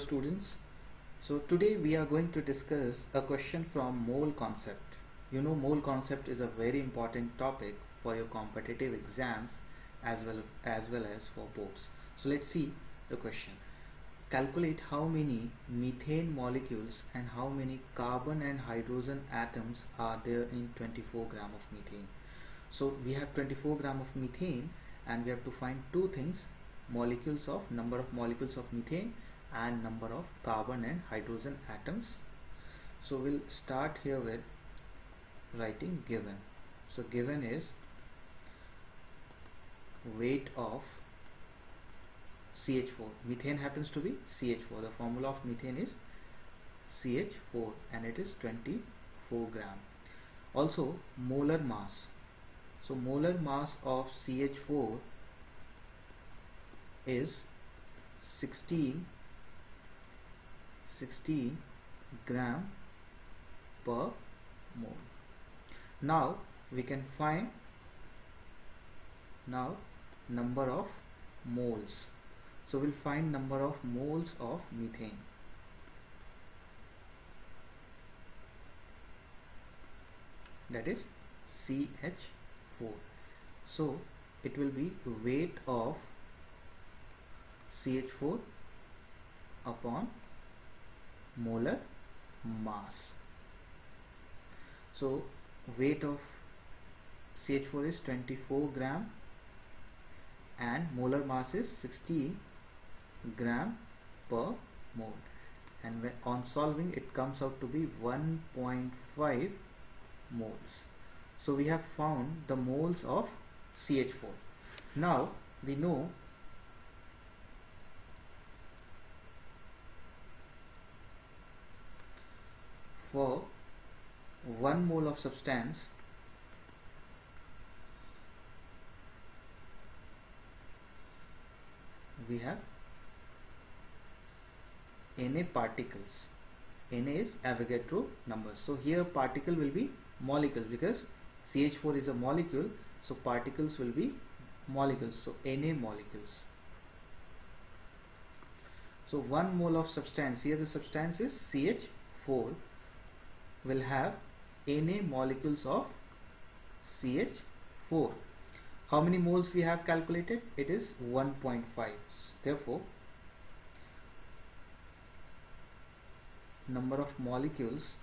students. So today we are going to discuss a question from mole concept. You know, mole concept is a very important topic for your competitive exams as well as for boards. So let's see the question. Calculate how many methane molecules and how many carbon and hydrogen atoms are there in 24 gram of methane. So we have 24 gram of methane and we have to find two things: number of molecules of methane and number of carbon and hydrogen atoms. So we'll start here with writing given. So given is weight of CH4. Methane happens to be CH4. The formula of methane is CH4 and it is 24 gram. Also molar mass. So molar mass of CH4 is 16 gram per mole. Now we can find number of moles. So we'll find number of moles of methane. That is CH4. So it will be weight of CH4 upon molar mass. So weight of CH4 is 24 gram and molar mass is 16 gram per mole, and when on solving it comes out to be 1.5 moles. So we have found the moles of CH4. Now we know for 1 mole of substance we have Na particles. Na is Avogadro number. So here particle will be molecule because CH4 is a molecule, so particles will be molecules, so Na molecules. So 1 mole of substance, here the substance is CH4, will have Na molecules of CH4. How many moles we have calculated? It is 1.5. Therefore number of molecules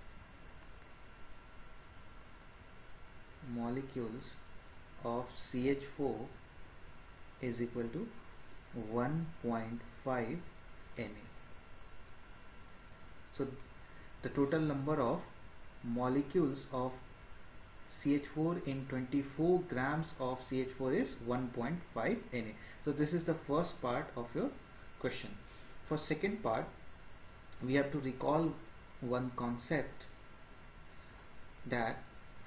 of CH4 is equal to 1.5 Na. So the total number of molecules of CH4 in 24 grams of CH4 is 1.5 Na. So this is the first part of your question. For second part, we have to recall one concept, that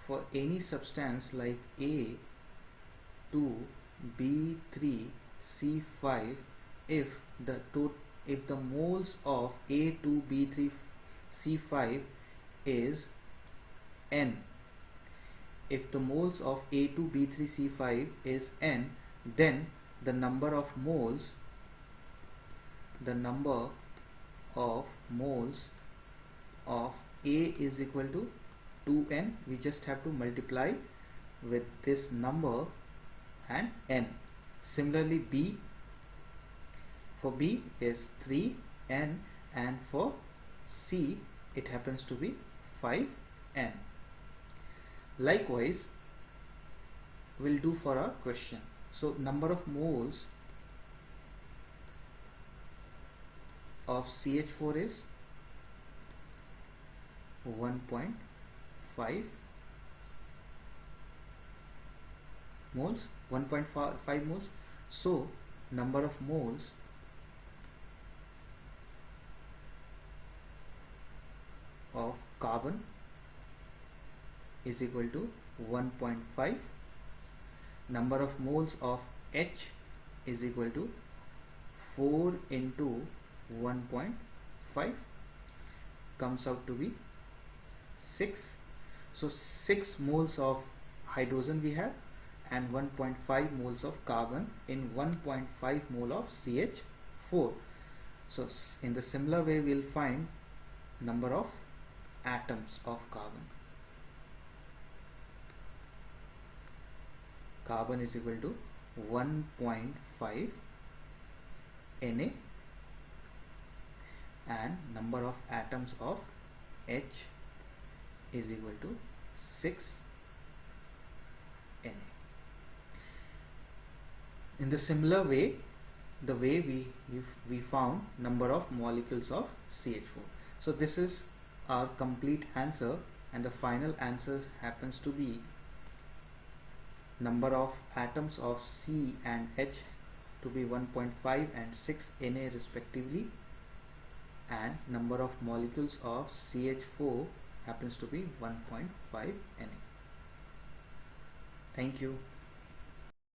for any substance like A2B3C5, if the moles of A2B3C5 is N, if the moles of A2B3C5 is N, then the number of moles of A is equal to 2N. We just have to multiply with this number and N. Similarly B, for B is 3N, and for C it happens to be 5N. Likewise we'll do for our question. So number of moles of CH4 is 1.5 moles, 1.5 moles. So number of moles of carbon is equal to 1.5. Number of moles of H is equal to 4 into 1.5, comes out to be 6. So 6 moles of hydrogen we have and 1.5 moles of carbon in 1.5 mole of CH4. So in the similar way, we'll find number of atoms of carbon. Carbon is equal to 1.5 Na, and number of atoms of H is equal to 6 Na. In the similar way, the way we found number of molecules of CH4. So this is our complete answer, and the final answer happens to be number of atoms of C and H to be 1.5 and 6 Na respectively, and number of molecules of CH4 happens to be 1.5 Na. Thank you.